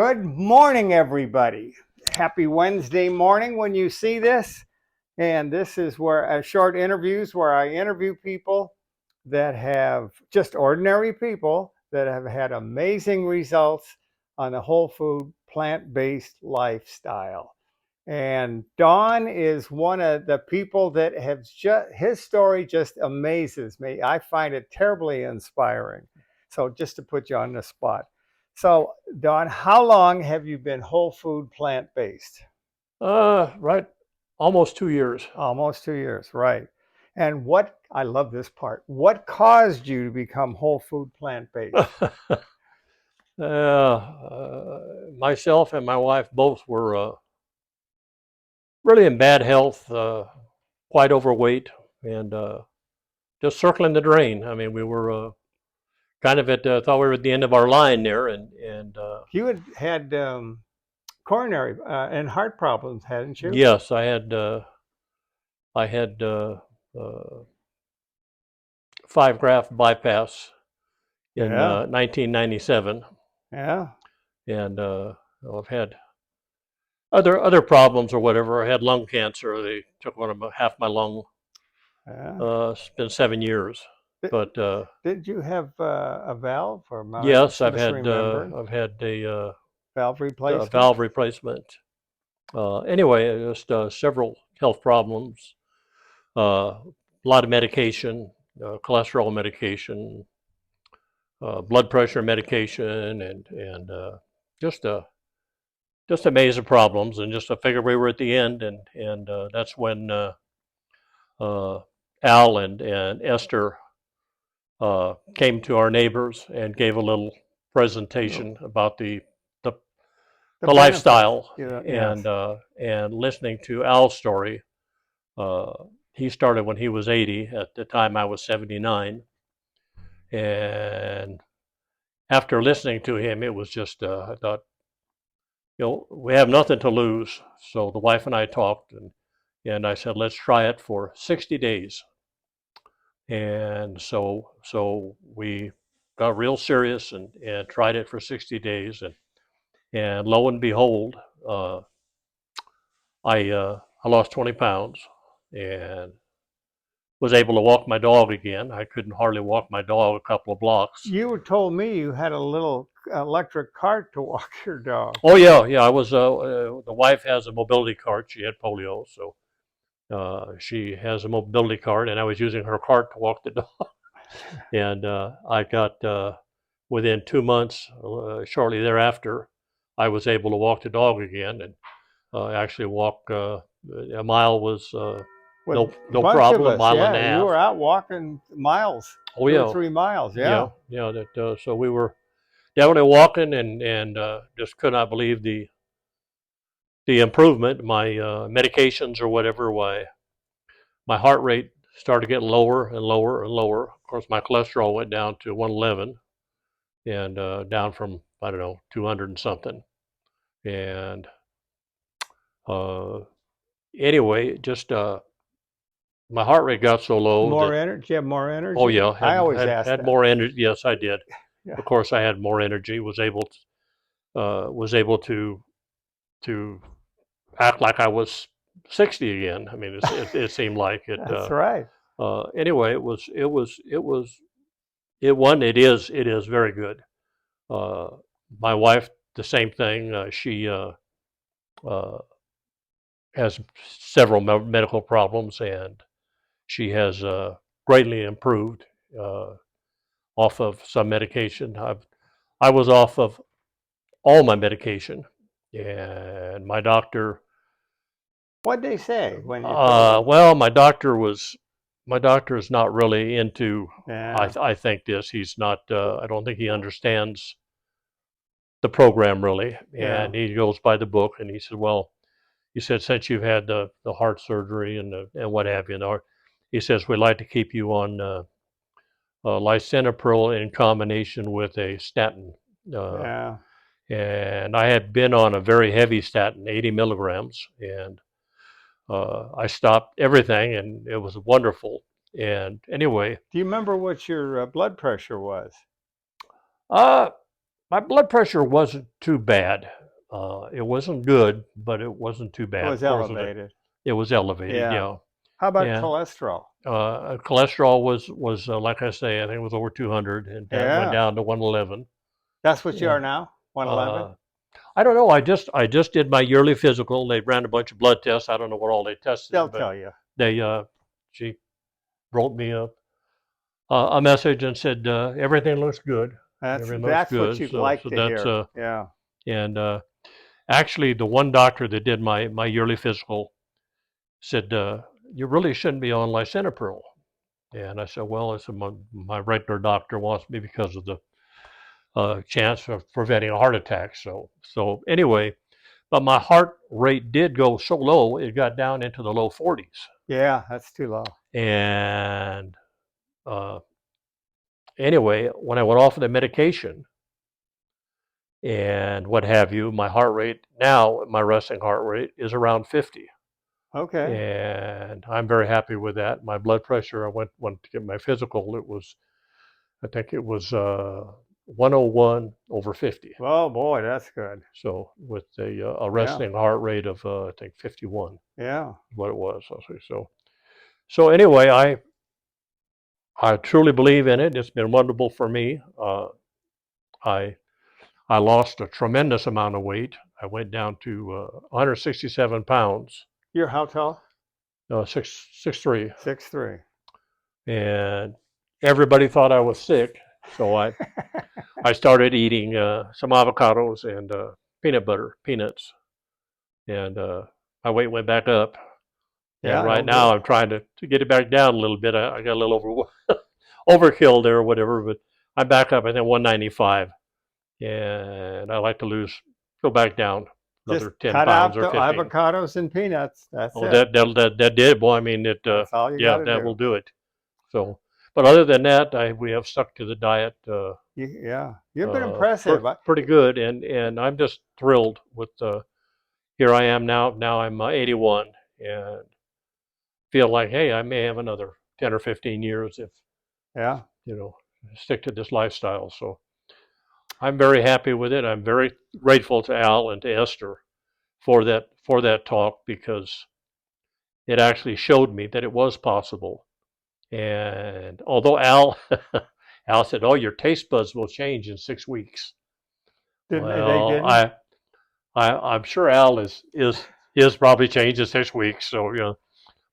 Good morning, everybody. Happy Wednesday morning when you see this. And this is where short interviews where I interview people that have just ordinary people that have had amazing results on the whole food, plant-based lifestyle. And Don is one of the people that have just, his story just amazes me. I find it terribly inspiring. So just to put you on the spot. So Don, how long have you been whole food plant-based? Right, almost 2 years. Almost 2 years, right. And what, I love this part, what caused you to become whole food plant-based? Myself and my wife both were really in bad health, quite overweight, and just circling the drain. I mean, we were kind of thought we were at the end of our line there, and You had coronary and heart problems, hadn't you? yes, I had 5 graft bypass in Yeah, 1997, yeah. and I've had other problems or whatever. I had lung cancer. They took half my lung. Yeah. It's been 7 years, Did, but did you have a valve or yes, misremembered I've had valve a replacement? valve replacement. Anyway, just several health problems, a lot of medication, cholesterol medication, blood pressure medication, and just just a maze of problems. And just I figured we were at the end, and that's when uh, Al and Esther came to our neighbors and gave a little No. presentation about the, The the benefits, lifestyle, yes. and listening to Al's story. Uh, he started when he was 80. At the time, I was 79, and after listening to him, it was just I thought, we have nothing to lose. So the wife and I talked, and I said, let's try it for 60 days. And so we got real serious and tried it for 60 days, and lo and behold, uh, I lost 20 pounds and was able to walk my dog again. I couldn't hardly walk my dog a couple of blocks. You told me you had a little electric cart to walk your dog. Oh yeah, yeah. I was. The wife has a mobility cart. She had polio, so she has a mobility cart, and I was using her cart to walk the dog. And I got within 2 months, shortly thereafter, I was able to walk the dog again, and actually walk a mile was With a no bunch of problem. A us, mile and a yeah. You half. were out walking miles, Oh two or yeah, 3 miles, yeah, yeah. yeah. That so we were definitely walking, and just could not believe the improvement. My medications or whatever, why my heart rate started getting lower and lower and lower. Of course, my cholesterol went down to 111, and down from, I don't know, 200 and something. And uh, anyway, just my heart rate got so low More that, energy, you have more oh energy? yeah, I had always had ask had that. more energy. Yes, I did. Yeah. Of course, I had more energy. Was able to act like I was 60 again. I mean, it seemed like it. That's right. Anyway, it is very good. Uh, my wife, the same thing. She uh, has several medical problems, and she has greatly improved uh, off of some medication. I was off of all my medication, and What'd they say when you told them? well, my doctor is not really into. Yeah, I think this. He's not. I don't think he understands the program really, yeah. and he goes by the book. And he said, well, he said, since you've had the heart surgery and what have you, he says we'd like to keep you on lisinopril in combination with a statin. Uh, Yeah. and I had been on a very heavy statin, 80 milligrams, and I stopped everything, and it was wonderful. And anyway, Do you remember what your blood pressure was? uh, my blood pressure wasn't too bad. It wasn't good, but it wasn't too It bad. was Of course, elevated. it was elevated. Yeah. Yeah, How about yeah. cholesterol? Cholesterol was like I say, I think it was over 200, and that went Yeah. down to 111. That's what you Yeah. are now? 111? I don't know. I just did my yearly physical. They ran a bunch of blood tests. I don't know what all they They'll tested, but tell you. they she wrote me a message and said everything looks good. Everything looks That's what good. you'd So like so to that's hear. Yeah. and actually the one doctor that did my yearly physical said you really shouldn't be on lisinopril. And I said, well, I said my regular doctor wants me because of the chance of preventing a heart attack. So anyway, but my heart rate did go so low, it got down into the low 40s. Yeah, that's too low. And uh, anyway, when I went off of the medication and what have you, my heart rate now, my resting heart rate is around 50. Okay. And I'm very happy with that. My blood pressure, I went to get my physical, I think it was 101 over 50. Oh boy, that's good. So with a Yeah. resting heart rate of I think 51 Yeah. is what it was. So anyway, I truly believe in it. It's been wonderful for me. I I lost a tremendous amount of weight. I went down to 167 pounds, You're how tall? 6'3", 6'3". and everybody thought I was sick. So I started eating some avocados and peanut butter, peanuts, and my weight went back up. And Yeah, right no now good. I'm trying to get it back down a little bit. I got a little overkill there or whatever, but I'm back up, I think 195. And I like to go back down Just another 10 cut pounds out or the 15. avocados and peanuts. That's Oh, it. that did. Boy, I mean, That's all you got yeah, to that will do. do it. So, but other than that, we have stuck to the diet Yeah. You've been impressive. pretty good. And I'm just thrilled with, here I am now. Now I'm 81 and feel like, hey, I may have another 10 or 15 years if, Yeah. you know, stick to this lifestyle. So I'm very happy with it. I'm very grateful to Al and to Esther for that talk because it actually showed me that it was possible. And although Al said, "Oh, your taste buds will change in 6 weeks." They Well, didn't? I'm sure Al is probably changed in 6 weeks. So So,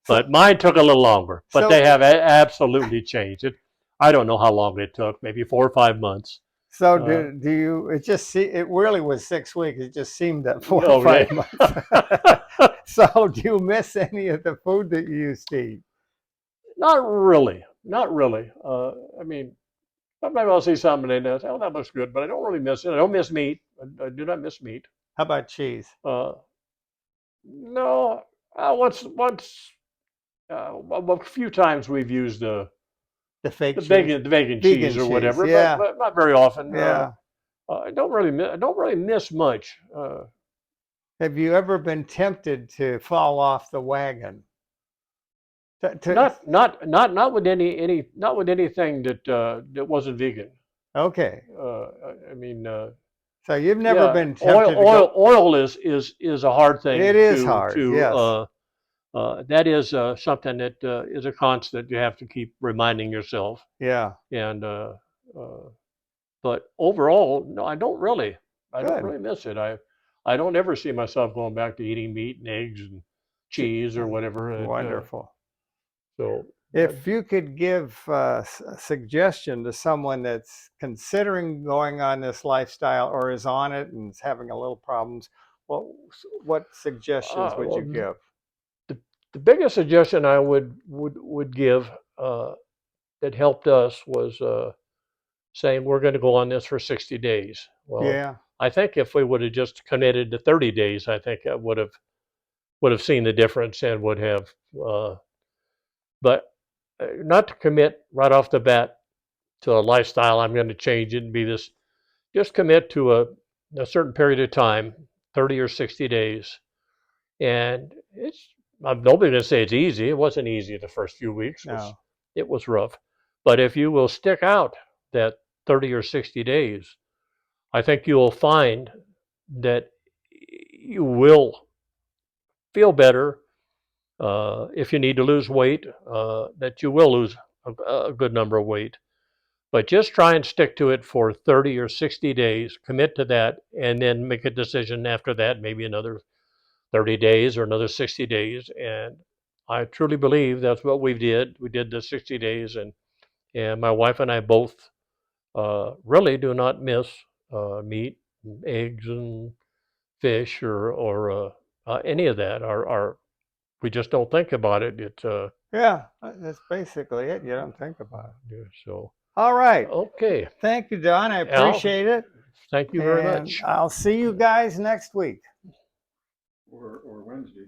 but mine took a little longer. But so, they have absolutely changed it. I don't know how long it took, maybe 4 or 5 months. so Uh, do you, it just see, it really was 6 weeks. It just seemed that 4 or 5 months. Okay. So do you miss any of the food that you used to eat? Not really. Not really. I mean, sometimes I'll see something and I say, "Oh, that looks good," but I don't really miss it. I don't miss meat. I do not miss meat. How about cheese? Uh, no, once a few times we've used The fake the cheese? vegan Vegan cheese or cheese, whatever, yeah. but not very often. Yeah. I don't really miss much. Have you ever been tempted to fall off the wagon? Not with not with anything that wasn't vegan. Okay. I mean, So you've never yeah, been tempted to go. oil is a hard thing It is hard, yes. that is something that is a constant. You have to keep reminding yourself. Yeah. And but overall, no, I don't Good. really miss it. I don't ever see myself going back to eating meat and eggs and cheese or whatever. Wonderful. So If you could give a suggestion to someone that's considering going on this lifestyle or is on it and is having a little problems, what suggestions would you well, give? the biggest suggestion I would give that helped us was saying we're going to go on this for 60 days. Well, Yeah, I think if we would have just committed to 30 days, I think I would have seen the difference and would have. But not to commit right off the bat to a lifestyle. I'm going to change it and be this. Just commit to a certain period of time, 30 or 60 days, and I'm nobody going to say it's easy. It wasn't easy the first few weeks. no, It was rough. But if you will stick out that 30 or 60 days, I think you'll find that you will feel better if you need to lose weight, that you will lose a good number of weight. But just try and stick to it for 30 or 60 days, commit to that, and then make a decision after that, maybe another 30 days or another 60 days. And I truly believe that's what we did. We did the 60 days, and my wife and I both really do not miss meat, and eggs, and fish, or any of that. We just don't think about it. Yeah, that's basically it. You don't think about it. Yeah, so All right. okay, Thank you, Don. I Al, appreciate it. thank you very And much. I'll see you guys next week. or Wednesday.